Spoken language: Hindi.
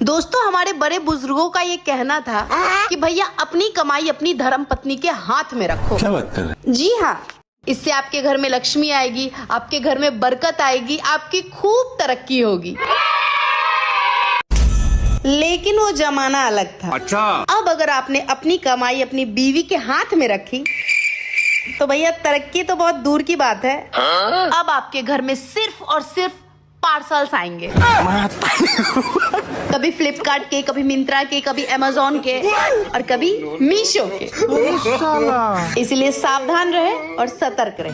दोस्तों, हमारे बड़े बुजुर्गों का ये कहना था कि भैया अपनी कमाई अपनी धर्म पत्नी के हाथ में रखो। क्या बात कर रहे हैं? जी हाँ, इससे आपके घर में लक्ष्मी आएगी, आपके घर में बरकत आएगी, आपकी खूब तरक्की होगी। लेकिन वो जमाना अलग था। अच्छा। अब अगर आपने अपनी कमाई अपनी बीवी के हाथ में रखी तो भैया तरक्की तो बहुत दूर की बात है। अब आपके घर में सिर्फ और सिर्फ पार्सल्स आएंगे। कभी फ्लिपकार्ट के, कभी मिंत्रा के, कभी अमेज़न के और कभी मीशो के। इसलिए सावधान रहे और सतर्क रहे।